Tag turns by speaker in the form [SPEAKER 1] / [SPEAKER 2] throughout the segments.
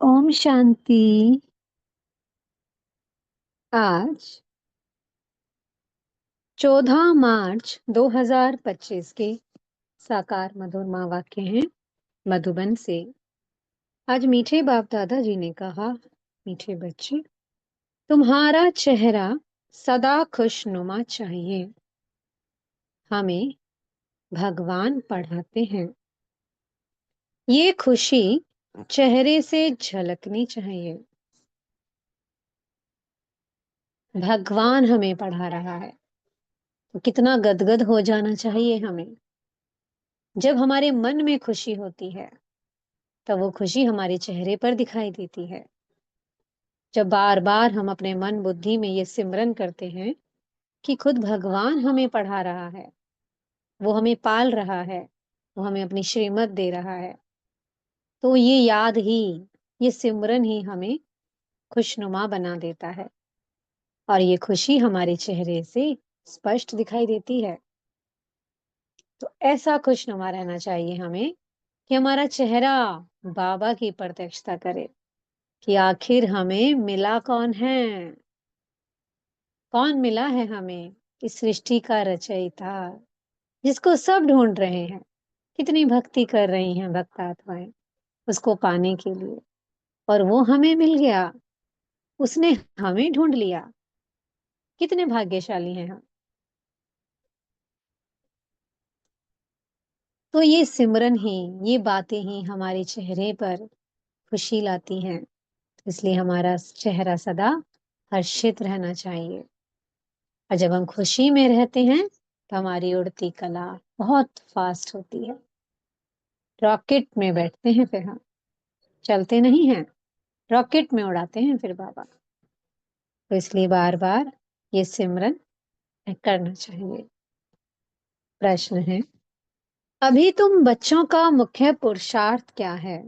[SPEAKER 1] ओम शांति। आज 14 मार्च 2025 के साकार मधुर माँ वाक्य हैं मधुबन से। आज मीठे बाप दादा जी ने कहा, मीठे बच्चे, तुम्हारा चेहरा सदा खुशनुमा चाहिए। हमें भगवान पढ़ाते हैं, ये खुशी चेहरे से झलकनी चाहिए। भगवान हमें पढ़ा रहा है तो कितना गदगद हो जाना चाहिए हमें। जब हमारे मन में खुशी होती है तब वो खुशी हमारे चेहरे पर दिखाई देती है। जब बार बार हम अपने मन बुद्धि में ये सिमरन करते हैं कि खुद भगवान हमें पढ़ा रहा है, वो हमें पाल रहा है, वो हमें अपनी श्रीमत दे रहा है, तो ये याद ही, ये सिमरन ही हमें खुशनुमा बना देता है और ये खुशी हमारे चेहरे से स्पष्ट दिखाई देती है। तो ऐसा खुशनुमा रहना चाहिए हमें कि हमारा चेहरा बाबा की प्रत्यक्षता करे कि आखिर हमें मिला कौन है। कौन मिला है हमें? इस सृष्टि का रचयिता, जिसको सब ढूंढ रहे हैं। कितनी भक्ति कर रही हैं भक्त आत्माएं उसको पाने के लिए, और वो हमें मिल गया, उसने हमें ढूंढ लिया। कितने भाग्यशाली हैं हम। तो ये सिमरन ही, ये बातें ही हमारे चेहरे पर खुशी लाती हैं। इसलिए हमारा चेहरा सदा हर्षित रहना चाहिए। और जब हम खुशी में रहते हैं तो हमारी उड़ती कला बहुत फास्ट होती है। रॉकेट में बैठते हैं फिर हम, चलते नहीं हैं, रॉकेट में उड़ाते हैं फिर बाबा। तो इसलिए बार बार ये सिमरन करना चाहिए। प्रश्न है, अभी तुम बच्चों का मुख्य पुरुषार्थ क्या है?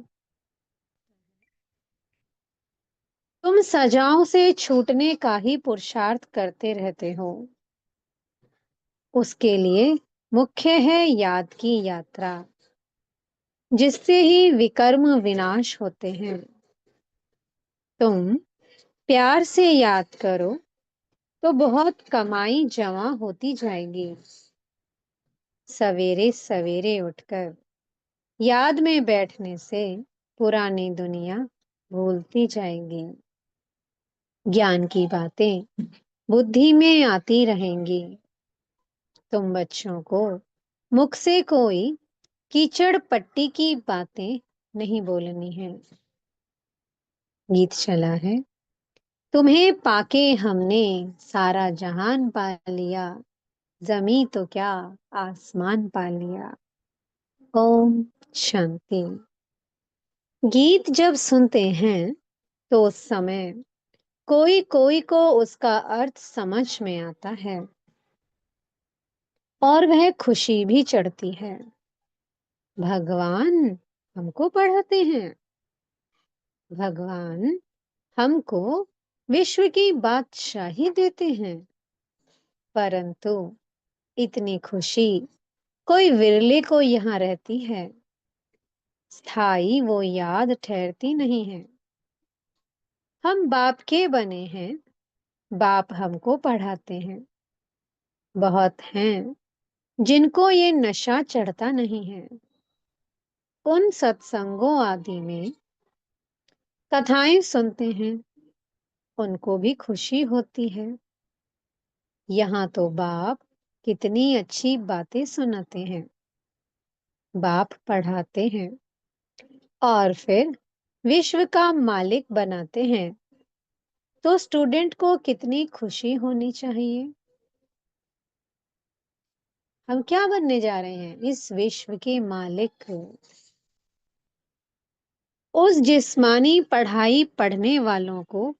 [SPEAKER 1] तुम सजाओं से छूटने का ही पुरुषार्थ करते रहते हो। उसके लिए मुख्य है याद की यात्रा, जिससे ही विकर्म विनाश होते हैं। तुम प्यार से याद करो तो बहुत कमाई जमा होती जाएगी। सवेरे सवेरे उठकर याद में बैठने से पुरानी दुनिया भूलती जाएगी। ज्ञान की बातें बुद्धि में आती रहेंगी। तुम बच्चों को मुख से कोई कीचड़ पट्टी की बातें नहीं बोलनी है। गीत चला है, तुम्हें पाके हमने सारा जहान पा लिया, जमी तो क्या आसमान पा लिया। ओम शांति। गीत जब सुनते हैं तो उस समय कोई कोई को उसका अर्थ समझ में आता है और वह खुशी भी चढ़ती है। भगवान हमको पढ़ाते हैं, भगवान हमको विश्व की बादशाही देते हैं। परंतु इतनी खुशी कोई विरले को यहाँ रहती है। स्थाई वो याद ठहरती नहीं है। हम बाप के बने हैं, बाप हमको पढ़ाते हैं। बहुत हैं जिनको ये नशा चढ़ता नहीं है। उन सत्संगों आदि में कथाएं सुनते हैं, उनको भी खुशी होती है। यहाँ तो बाप कितनी अच्छी बातें सुनाते हैं, बाप पढ़ाते हैं और फिर विश्व का मालिक बनाते हैं। तो स्टूडेंट को कितनी खुशी होनी चाहिए। हम क्या बनने जा रहे हैं? इस विश्व के मालिक। उस जिस्मानी पढ़ाई पढ़ने वालों को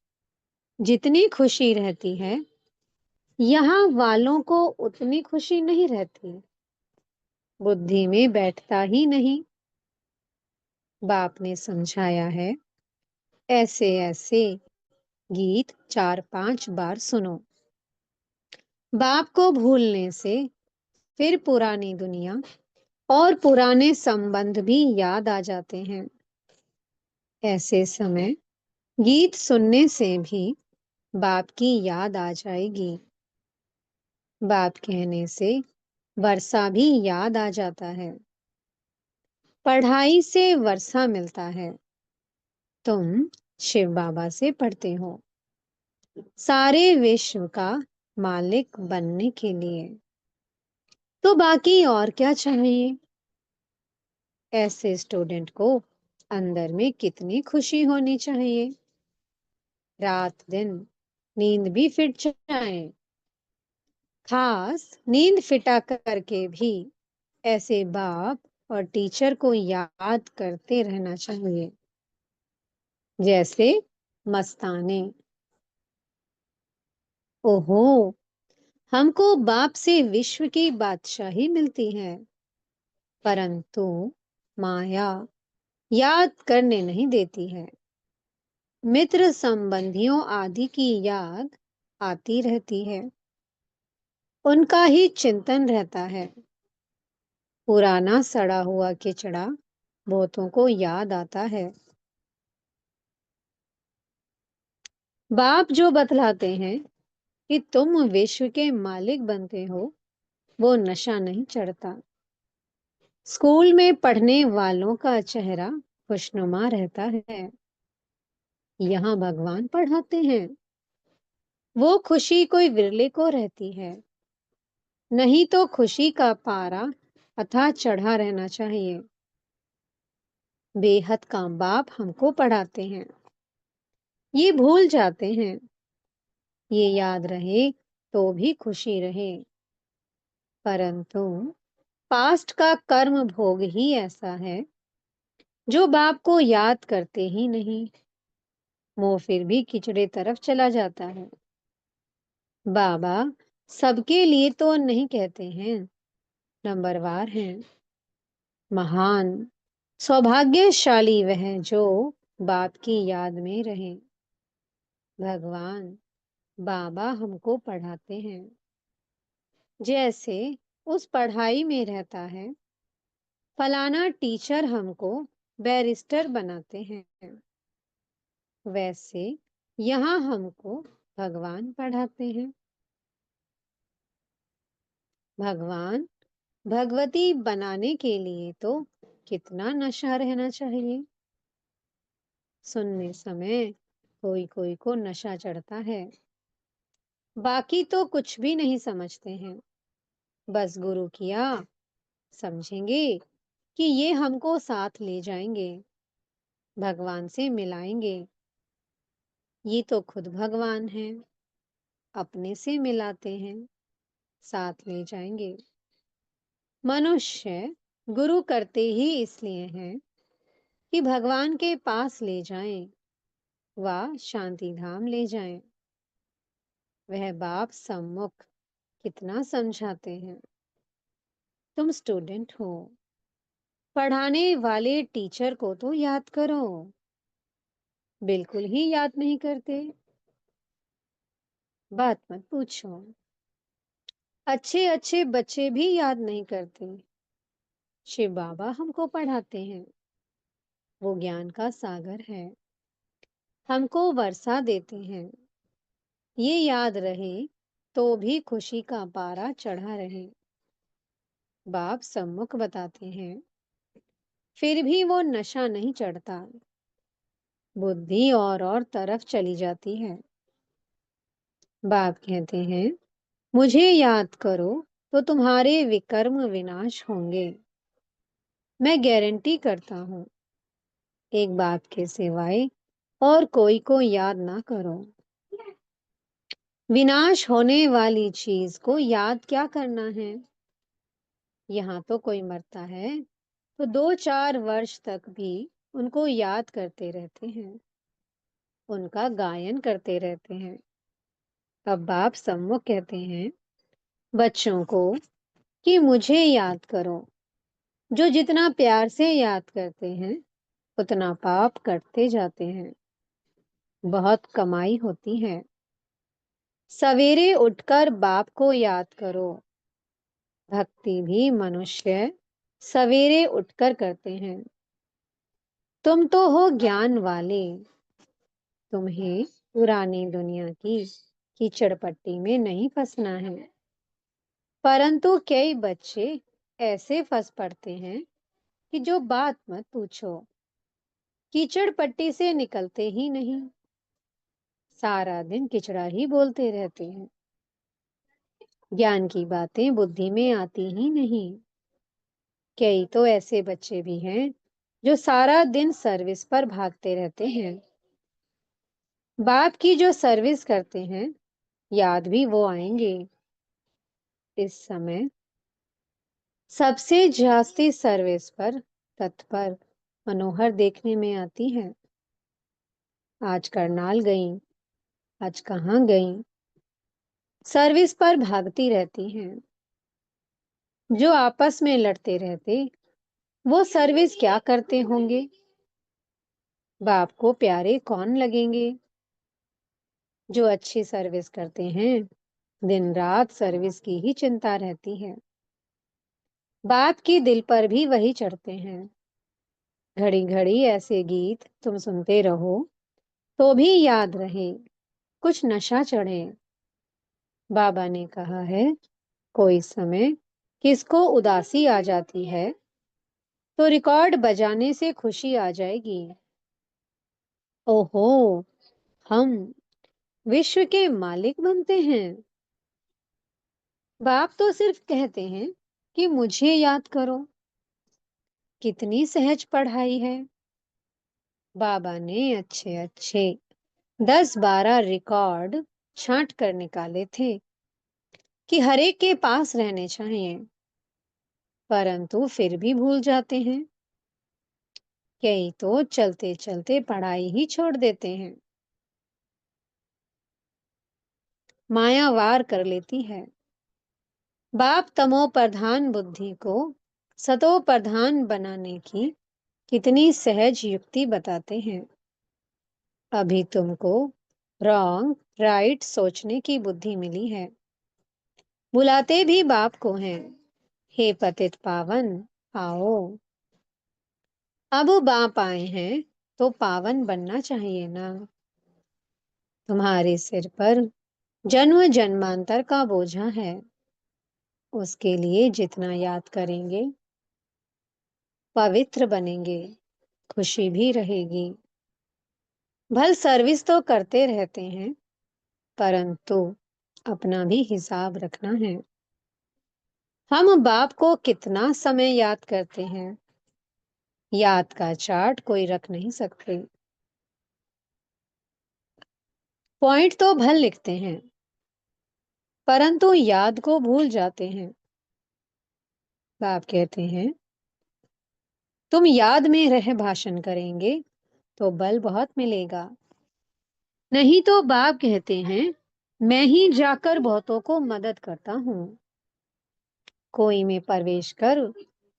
[SPEAKER 1] जितनी खुशी रहती है, यहाँ वालों को उतनी खुशी नहीं रहती। बुद्धि में बैठता ही नहीं। बाप ने समझाया है, ऐसे ऐसे गीत 4-5 बार सुनो। बाप को भूलने से फिर पुरानी दुनिया और पुराने संबंध भी याद आ जाते हैं। ऐसे समय गीत सुनने से भी बाप की याद आ जाएगी। बाप कहने से वर्षा भी याद आ जाता है। पढ़ाई से वर्षा मिलता है। तुम शिव बाबा से पढ़ते हो सारे विश्व का मालिक बनने के लिए। तो बाकी और क्या चाहिए? ऐसे स्टूडेंट को अंदर में कितनी खुशी होनी चाहिए। रात दिन नींद भी फिट जाए। खास नींद फिटा करके भी ऐसे बाप और टीचर को याद करते रहना चाहिए। जैसे मस्ताने, ओहो, हमको बाप से विश्व की बादशाही मिलती है, परंतु माया याद करने नहीं देती है। मित्र संबंधियों आदि की याद आती रहती है। उनका ही चिंतन रहता है। पुराना सड़ा हुआ किचड़ा बहुतों को याद आता है। बाप जो बतलाते हैं कि तुम विश्व के मालिक बनते हो, वो नशा नहीं चढ़ता। स्कूल में पढ़ने वालों का चेहरा खुशनुमा रहता है। यहाँ भगवान पढ़ाते हैं। वो खुशी कोई विरले को रहती है। नहीं तो खुशी का पारा अथाह चढ़ा रहना चाहिए। बेहद का बाप हमको पढ़ाते हैं। ये भूल जाते हैं। ये याद रहे तो भी खुशी रहे। परंतु पास्ट का कर्म भोग ही ऐसा है जो बाप को याद करते ही नहीं। वो फिर भी किचड़े तरफ चला जाता है। बाबा सबके लिए तो नहीं कहते हैं, नंबरवार हैं। महान सौभाग्यशाली वह जो बाप की याद में रहे। भगवान बाबा हमको पढ़ाते हैं। जैसे उस पढ़ाई में रहता है, फलाना टीचर हमको बैरिस्टर बनाते हैं, वैसे यहाँ हमको भगवान पढ़ाते हैं। भगवान भगवती बनाने के लिए तो कितना नशा रहना चाहिए। सुनने समय कोई कोई को नशा चढ़ता है। बाकी तो कुछ भी नहीं समझते हैं। बस गुरु किया समझेंगे कि ये हमको साथ ले जाएंगे, भगवान से मिलाएंगे। ये तो खुद भगवान हैं, अपने से मिलाते हैं, साथ ले जाएंगे। मनुष्य गुरु करते ही इसलिए हैं कि भगवान के पास ले जाएं, व शांति धाम ले जाएं। वह बाप सम्मुख कितना समझाते हैं। तुम स्टूडेंट हो, पढ़ाने वाले टीचर को तो याद करो। बिल्कुल ही याद नहीं करते। बात मत पूछो। अच्छे अच्छे बच्चे भी याद नहीं करते। शिव बाबा हमको पढ़ाते हैं। वो ज्ञान का सागर है। हमको वर्षा देते हैं। ये याद रहे तो भी खुशी का पारा चढ़ा रहे। बाप सम्मुख बताते हैं, फिर भी वो नशा नहीं चढ़ता। बुद्धि और तरफ चली जाती है। बाप कहते हैं, मुझे याद करो तो तुम्हारे विकर्म विनाश होंगे। मैं गारंटी करता हूँ, एक बाप के सिवाय और कोई को याद ना करो। विनाश होने वाली चीज को याद क्या करना है? यहाँ तो कोई मरता है तो 2-4 वर्ष तक भी उनको याद करते रहते हैं, उनका गायन करते रहते हैं। अब बाप सम्मुख कहते हैं बच्चों को कि मुझे याद करो। जो जितना प्यार से याद करते हैं उतना पाप करते जाते हैं। बहुत कमाई होती है। सवेरे उठकर बाप को याद करो। भक्ति भी मनुष्य सवेरे उठकर करते हैं। तुम तो हो ज्ञान वाले, तुम्हें पुरानी दुनिया की कीचड़ पट्टी में नहीं फंसना है। परंतु कई बच्चे ऐसे फंस पड़ते हैं कि जो बात मत पूछो, कीचड़ पट्टी से निकलते ही नहीं, सारा दिन किचड़ा ही बोलते रहते हैं। ज्ञान की बातें बुद्धि में आती ही नहीं। कई तो ऐसे बच्चे भी हैं जो सारा दिन सर्विस पर भागते रहते हैं। बाप की जो सर्विस करते हैं, याद भी वो आएंगे। इस समय सबसे जास्ती सर्विस पर तत्पर मनोहर देखने में आती है। आज करनाल गई, आज कहाँ गई, सर्विस पर भागती रहती हैं। जो आपस में लड़ते रहते, वो सर्विस क्या करते होंगे? बाप को प्यारे कौन लगेंगे? जो अच्छी सर्विस करते हैं, दिन रात सर्विस की ही चिंता रहती है। बाप की दिल पर भी वही चढ़ते हैं। घड़ी घड़ी ऐसे गीत तुम सुनते रहो तो भी याद रहे, कुछ नशा चढ़े। बाबा ने कहा है, कोई समय किसको उदासी आ जाती है तो रिकॉर्ड बजाने से खुशी आ जाएगी। ओहो, हम विश्व के मालिक बनते हैं। बाप तो सिर्फ कहते हैं कि मुझे याद करो। कितनी सहज पढ़ाई है। बाबा ने अच्छे अच्छे 10-12 रिकॉर्ड छांट कर निकाले थे कि हर एक के पास रहने चाहिए, परंतु फिर भी भूल जाते हैं। कई तो चलते चलते पढ़ाई ही छोड़ देते हैं। माया वार कर लेती है। बाप तमो प्रधान बुद्धि को सतो प्रधान बनाने की कितनी सहज युक्ति बताते हैं। अभी तुमको रॉन्ग राइट सोचने की बुद्धि मिली है। बुलाते भी बाप को हैं, हे पतित पावन आओ। अब बाप आए हैं तो पावन बनना चाहिए ना। तुम्हारे सिर पर जन्म जन्मांतर का बोझा है। उसके लिए जितना याद करेंगे, पवित्र बनेंगे, खुशी भी रहेगी। भल सर्विस तो करते रहते हैं, परंतु अपना भी हिसाब रखना है। हम बाप को कितना समय याद करते हैं, याद का चार्ट कोई रख नहीं सकते। पॉइंट तो भल लिखते हैं, परंतु याद को भूल जाते हैं। बाप कहते हैं, तुम याद में रह भाषण करेंगे तो बल बहुत मिलेगा। नहीं तो बाप कहते हैं, मैं ही जाकर बहुतों को मदद करता हूँ। कोई में प्रवेश कर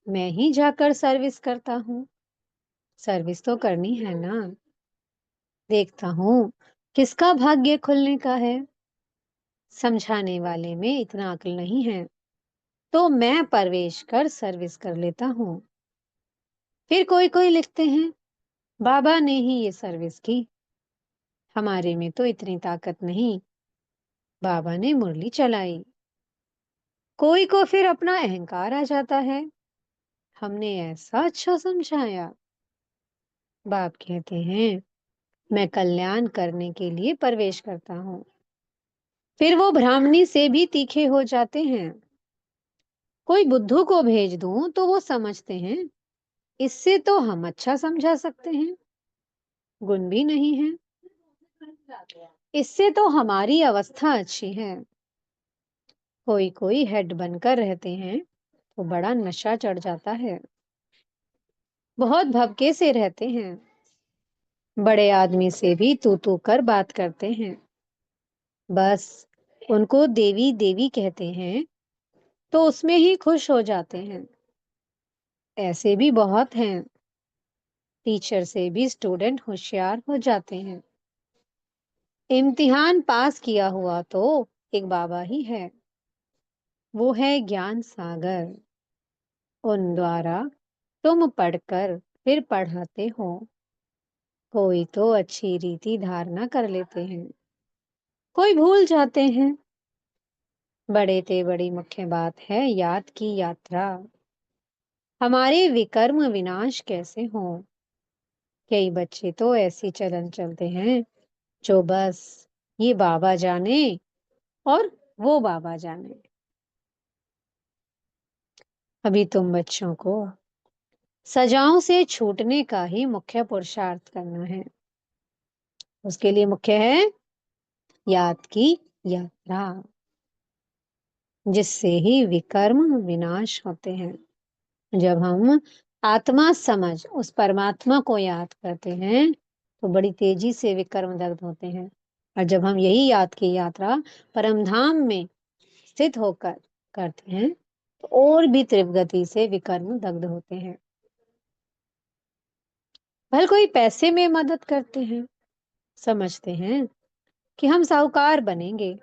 [SPEAKER 1] मैं ही जाकर सर्विस करता हूँ। सर्विस तो करनी है ना। देखता हूँ किसका भाग्य खुलने का है। समझाने वाले में इतना अक्ल नहीं है, तो मैं प्रवेश कर सर्विस कर लेता हूँ। फिर कोई कोई लिखते हैं, बाबा ने ही ये सर्विस की, हमारे में तो इतनी ताकत नहीं, बाबा ने मुरली चलाई। कोई को फिर अपना अहंकार आ जाता है, हमने ऐसा अच्छा समझाया। बाप कहते हैं, मैं कल्याण करने के लिए प्रवेश करता हूँ। फिर वो ब्राह्मणी से भी तीखे हो जाते हैं। कोई बुद्धू को भेज दूं तो वो समझते हैं, इससे तो हम अच्छा समझा सकते हैं, गुण भी नहीं है। इससे तो हमारी अवस्था अच्छी है। कोई कोई हेड बनकर रहते हैं तो बड़ा नशा चढ़ जाता है। बहुत भवके से रहते हैं। बड़े आदमी से भी तू तू कर बात करते हैं। बस उनको देवी देवी कहते हैं तो उसमें ही खुश हो जाते हैं। ऐसे भी बहुत हैं। टीचर से भी स्टूडेंट होशियार हो जाते हैं। इम्तिहान पास किया हुआ तो एक बाबा ही है, वो है ज्ञान सागर। उन द्वारा तुम पढ़कर फिर पढ़ाते हो। कोई तो अच्छी रीति धारणा कर लेते हैं, कोई भूल जाते हैं। बड़े ते बड़ी मुख्य बात है याद की यात्रा। हमारे विकर्म विनाश कैसे हों। कई बच्चे तो ऐसे चलन चलते हैं जो बस ये बाबा जाने और वो बाबा जाने। अभी तुम बच्चों को सजाओं से छूटने का ही मुख्य पुरुषार्थ करना है। उसके लिए मुख्य है याद की यात्रा, जिससे ही विकर्म विनाश होते हैं। जब हम आत्मा समझ उस परमात्मा को याद करते हैं तो बड़ी तेजी से विकर्म दग्ध होते हैं। और जब हम यही याद की यात्रा परमधाम में स्थित होकर करते हैं तो और भी तीव्र गति से विकर्म दग्ध होते हैं। भले कोई पैसे में मदद करते हैं, समझते हैं कि हम साहूकार बनेंगे,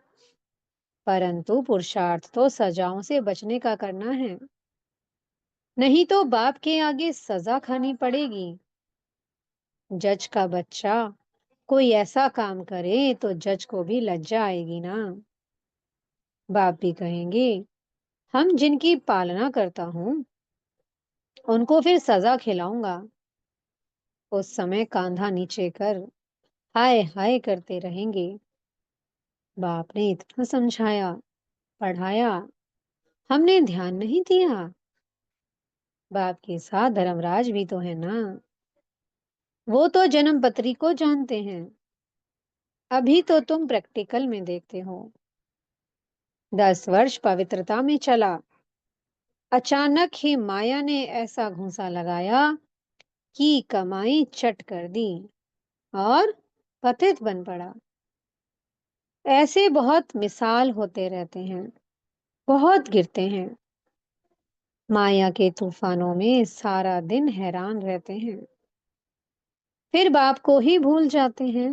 [SPEAKER 1] परंतु पुरुषार्थ तो सजाओं से बचने का करना है। नहीं तो बाप के आगे सजा खानी पड़ेगी। जज का बच्चा कोई ऐसा काम करे तो जज को भी लज्जा आएगी ना। बाप भी कहेंगे हम जिनकी पालना करता हूँ उनको फिर सजा खिलाऊंगा। उस समय कांधा नीचे कर हाय हाय करते रहेंगे। बाप ने इतना समझाया, पढ़ाया, हमने ध्यान नहीं दिया। बाप के साथ धर्मराज भी तो है ना, वो तो जन्म पत्री को जानते हैं। अभी तो तुम प्रैक्टिकल में देखते हो। 10 वर्ष पवित्रता में चला, अचानक ही माया ने ऐसा घूंसा लगाया कि कमाई चट कर दी और पतित बन पड़ा। ऐसे बहुत मिसाल होते रहते हैं, बहुत गिरते हैं। माया के तूफानों में सारा दिन हैरान रहते हैं, फिर बाप को ही भूल जाते हैं।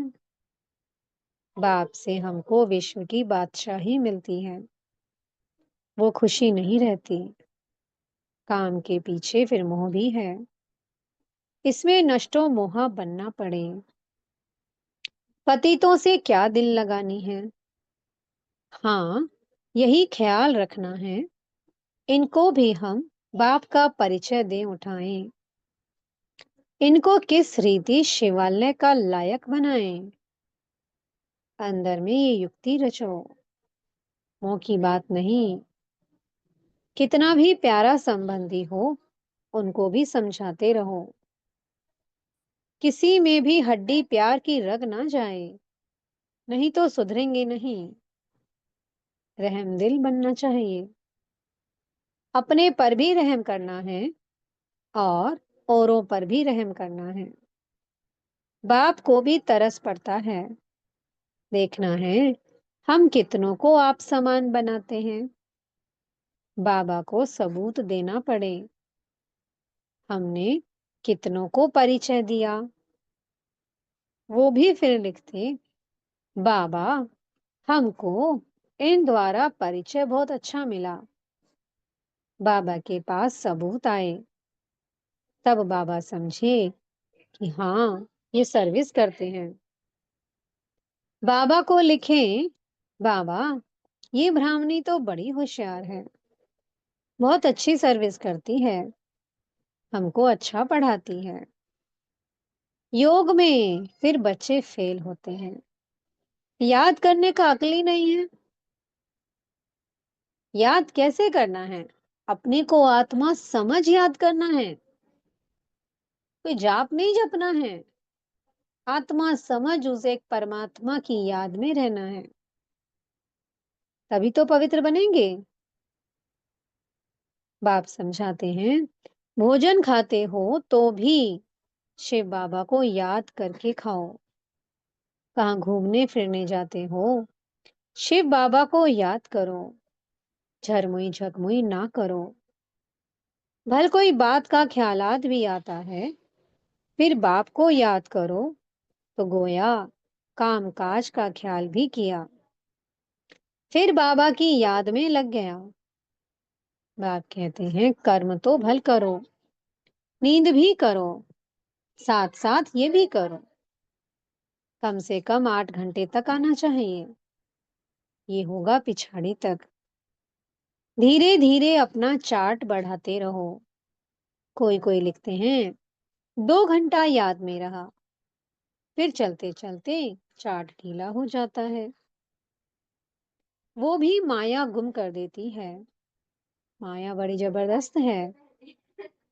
[SPEAKER 1] बाप से हमको विश्व की बादशाही मिलती है, वो खुशी नहीं रहती। काम के पीछे फिर मोह भी है, इसमें नष्टो मोहा बनना पड़े। पतितों से क्या दिल लगानी है। हाँ, यही ख्याल रखना है इनको भी हम बाप का परिचय दे उठाएं। इनको किस रीति शिवालय का लायक बनाएं। अंदर में ये युक्ति रचो, मुंह की बात नहीं। कितना भी प्यारा संबंधी हो उनको भी समझाते रहो। किसी में भी हड्डी प्यार की रग ना जाए, नहीं तो सुधरेंगे नहीं। रहम दिल बनना चाहिए, अपने पर भी रहम करना है और औरों पर भी रहम करना है। बाप को भी तरस पड़ता है, देखना है हम कितनों को आप समान बनाते हैं। बाबा को सबूत देना पड़े, हमने कितनों को परिचय दिया। वो भी फिर लिखते बाबा हमको इन द्वारा परिचय बहुत अच्छा मिला। बाबा के पास सबूत आए, तब बाबा समझे कि हाँ ये सर्विस करते हैं। बाबा को लिखें बाबा ये ब्राह्मणी तो बड़ी होशियार है, बहुत अच्छी सर्विस करती है, हमको अच्छा पढ़ाती है। योग में फिर बच्चे फेल होते हैं, याद करने का अक्ल ही नहीं है। याद कैसे करना है, अपने को आत्मा समझ याद करना है, कोई जाप नहीं जपना है। आत्मा समझ उस एक परमात्मा की याद में रहना है, तभी तो पवित्र बनेंगे। बाप समझाते हैं भोजन खाते हो तो भी शिव बाबा को याद करके खाओ। कहाँ घूमने फिरने जाते हो शिव बाबा को याद करो, झरमुई झकमुई ना करो। भल कोई बात का ख्यालात भी आता है, फिर बाप को याद करो तो गोया काम काज का ख्याल भी किया, फिर बाबा की याद में लग गया। बाप कहते हैं कर्म तो भल करो, नींद भी करो, साथ साथ ये भी करो। कम से कम 8 घंटे तक आना चाहिए। ये होगा पिछाड़ी तक। धीरे धीरे अपना चार्ट बढ़ाते रहो। कोई कोई लिखते हैं 2 घंटा याद में रहा। फिर चलते चलते चार्ट ढीला हो जाता है। वो भी माया गुम कर देती है। माया बड़ी जबरदस्त है।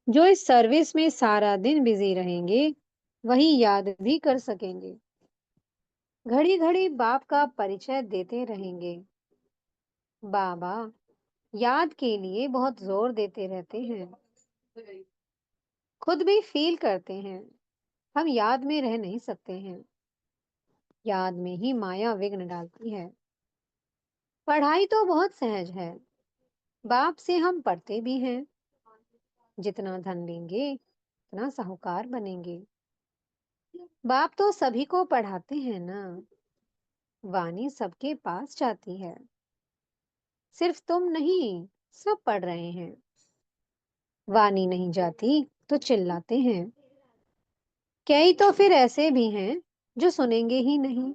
[SPEAKER 1] जो इस सर्विस में सारा दिन बिजी रहेंगे वही याद भी कर सकेंगे। घड़ी घड़ी बाप का परिचय देते रहेंगे। बाबा याद के लिए बहुत जोर देते रहते हैं। खुद भी फील करते हैं हम याद में रह नहीं सकते हैं। याद में ही माया विघ्न डालती है। पढ़ाई तो बहुत सहज है। बाप से हम पढ़ते भी हैं। जितना धन लेंगे उतना साहूकार बनेंगे। बाप तो सभी को पढ़ाते हैं ना। वाणी सबके पास जाती है। सिर्फ तुम नहीं, सब पढ़ रहे हैं। वाणी नहीं जाती तो चिल्लाते हैं। कई तो फिर ऐसे भी हैं जो सुनेंगे ही नहीं।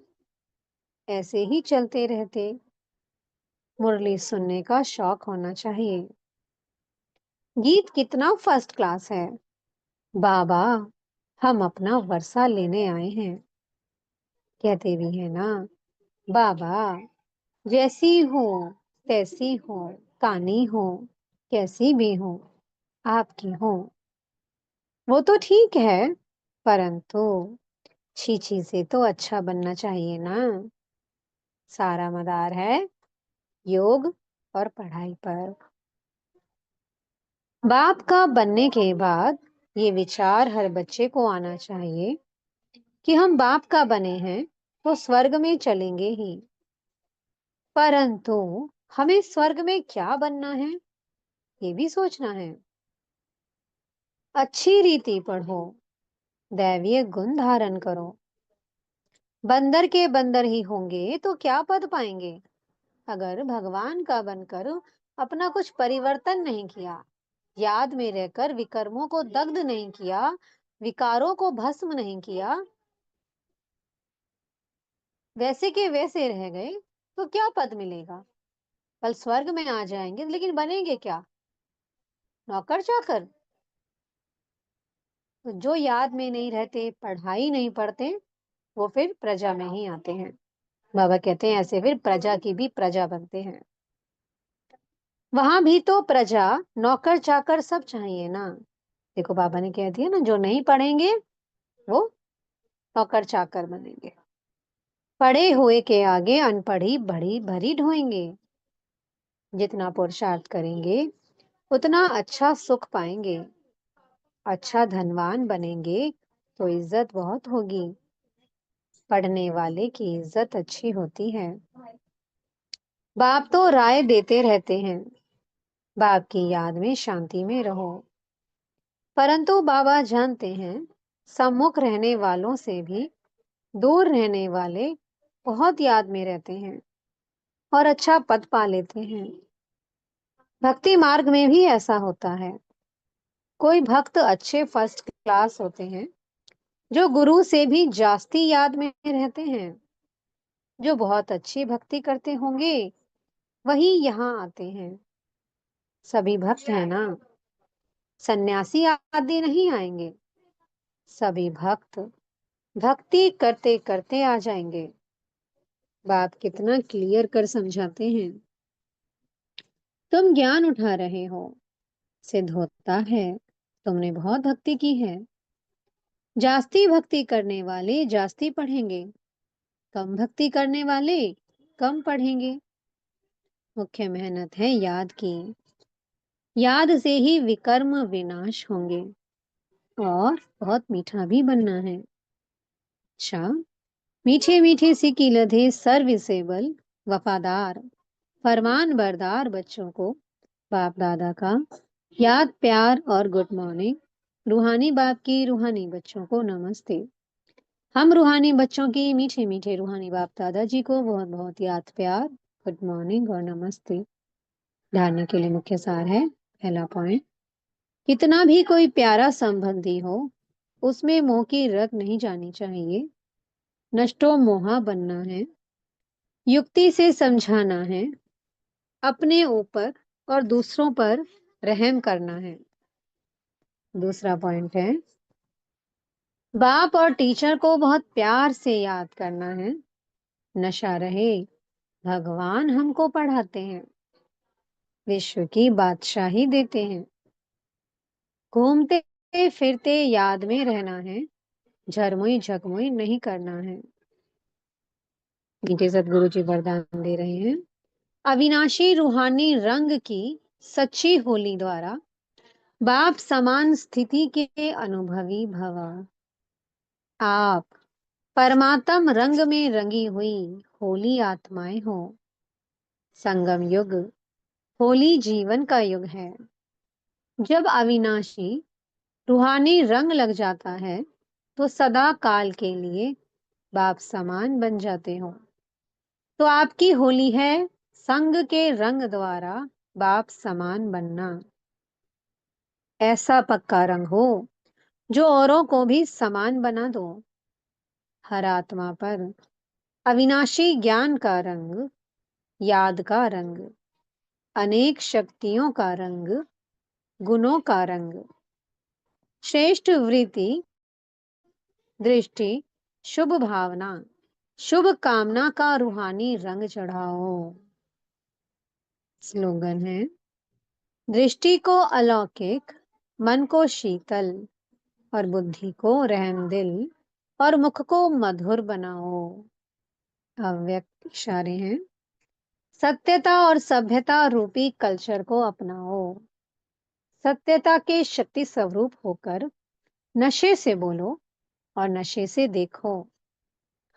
[SPEAKER 1] ऐसे ही चलते रहते। मुरली सुनने का शौक होना चाहिए। गीत कितना फर्स्ट क्लास है। बाबा हम अपना वर्षा लेने आए हैं। कहते भी है ना, बाबा जैसी हो तैसी हो, कानी हो कैसी भी हो, आपकी हो। वो तो ठीक है, परंतु छी से तो अच्छा बनना चाहिए ना। सारा मदार है योग और पढ़ाई पर। बाप का बनने के बाद ये विचार हर बच्चे को आना चाहिए कि हम बाप का बने हैं तो स्वर्ग में चलेंगे ही। परंतु हमें स्वर्ग में क्या बनना है ये भी सोचना है। अच्छी रीति पढ़ो, दैवीय गुण धारण करो। बंदर के बंदर ही होंगे तो क्या पद पाएंगे अगर भगवान का बनकर अपना कुछ परिवर्तन नहीं किया, याद में रहकर विकर्मों को दग्ध नहीं किया, विकारों को भस्म नहीं किया, वैसे के वैसे रह गए तो क्या पद मिलेगा। कल स्वर्ग में आ जाएंगे लेकिन बनेंगे क्या, नौकर चाकर। तो जो याद में नहीं रहते, पढ़ाई नहीं पढ़ते, वो फिर प्रजा में ही आते हैं। बाबा कहते हैं ऐसे फिर प्रजा की भी प्रजा बनते हैं। वहां भी तो प्रजा, नौकर चाकर सब चाहिए ना। देखो बाबा ने कह दिया ना, जो नहीं पढ़ेंगे वो नौकर चाकर बनेंगे। पढ़े हुए के आगे अनपढ़ी बड़ी भरी ढोएंगे। जितना पुरुषार्थ करेंगे उतना अच्छा सुख पाएंगे। अच्छा धनवान बनेंगे तो इज्जत बहुत होगी। पढ़ने वाले की इज्जत अच्छी होती है। बाप तो राय देते रहते हैं, बाप की याद में शांति में रहो। परंतु बाबा जानते हैं सम्मुख रहने वालों से भी दूर रहने वाले बहुत याद में रहते हैं और अच्छा पद पा लेते हैं। भक्ति मार्ग में भी ऐसा होता है। कोई भक्त अच्छे फर्स्ट क्लास होते हैं जो गुरु से भी जास्ती याद में रहते हैं। जो बहुत अच्छी भक्ति करते होंगे वही यहाँ आते हैं। सभी भक्त है ना, सन्यासी आदि नहीं आएंगे। सभी भक्त भक्ति करते करते आ जाएंगे। बाप कितना क्लियर कर समझाते हैं। तुम ज्ञान उठा रहे हो, सिद्ध होता है तुमने बहुत भक्ति की है। जास्ती भक्ति करने वाले जास्ती पढ़ेंगे, कम भक्ति करने वाले कम पढ़ेंगे। मुख्य मेहनत है याद की। याद से ही विकर्म विनाश होंगे और बहुत मीठा भी बनना है। अच्छा, मीठे मीठे सिक्की लधे सर्विसेबल, वफादार, फरमान बरदार बच्चों को बाप दादा का याद प्यार और गुड मॉर्निंग। रूहानी बाप की रूहानी बच्चों को नमस्ते। हम रूहानी बच्चों की मीठे मीठे रूहानी बाप दादाजी को बहुत बहुत याद प्यार, गुड मॉर्निंग और नमस्ते। ढालने के लिए मुख्य सार है। पहला पॉइंट, कितना भी कोई प्यारा संबंधी हो उसमें मोह की रग नहीं जानी चाहिए। नष्टो मोहा बनना है, युक्ति से समझाना है, अपने ऊपर और दूसरों पर रहम करना है। दूसरा पॉइंट है, बाप और टीचर को बहुत प्यार से याद करना है। नशा रहे, भगवान हमको पढ़ाते हैं, विश्व की बादशाही देते हैं। घूमते फिरते याद में रहना है, झरमुई झकमुई नहीं करना है। नीचे सदगुरु जी वरदान दे रहे हैं, अविनाशी रूहानी रंग की सच्ची होली द्वारा बाप समान स्थिति के अनुभवी भवा। आप परमात्म रंग में रंगी हुई होली आत्माएं हो। संगम युग होली जीवन का युग है। जब अविनाशी रूहानी रंग लग जाता है तो सदा काल के लिए बाप समान बन जाते हो। तो आपकी होली है संग के रंग द्वारा बाप समान बनना। ऐसा पक्का रंग हो जो औरों को भी समान बना दो। हर आत्मा पर अविनाशी ज्ञान का रंग, याद का रंग, अनेक शक्तियों का रंग, गुणों का रंग, श्रेष्ठ वृत्ति, दृष्टि, शुभ भावना, शुभ कामना का रूहानी रंग चढ़ाओ। स्लोगन है, दृष्टि को अलौकिक, मन को शीतल और बुद्धि को रहमदिल और मुख को मधुर बनाओ। अव्यक्त इशारे हैं, सत्यता और सभ्यता रूपी कल्चर को अपनाओ। सत्यता के शक्ति स्वरूप होकर नशे से बोलो और नशे से देखो।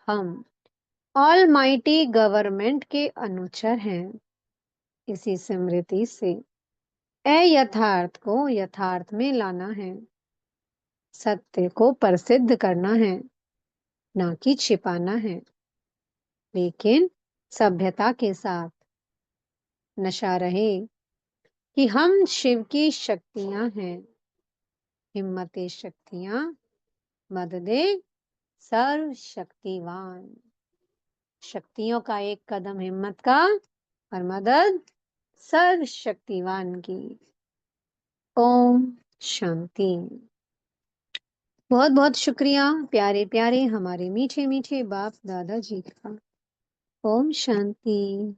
[SPEAKER 1] हम ऑल माइटी गवर्नमेंट के अनुचर हैं। इसी स्मृति से अयथार्थ को यथार्थ में लाना है, सत्य को प्रसिद्ध करना है, ना कि छिपाना है, लेकिन सभ्यता के साथ। नशा रहे कि हम शिव की शक्तियां हैं। हिम्मते शक्तियां मददे सर्व शक्तिवान। शक्तियों का एक कदम हिम्मत का और मदद सर्व शक्तिवान की। ओम शांति। बहुत बहुत शुक्रिया प्यारे प्यारे हमारे मीठे मीठे बाप दादा जी का। ओम शांति।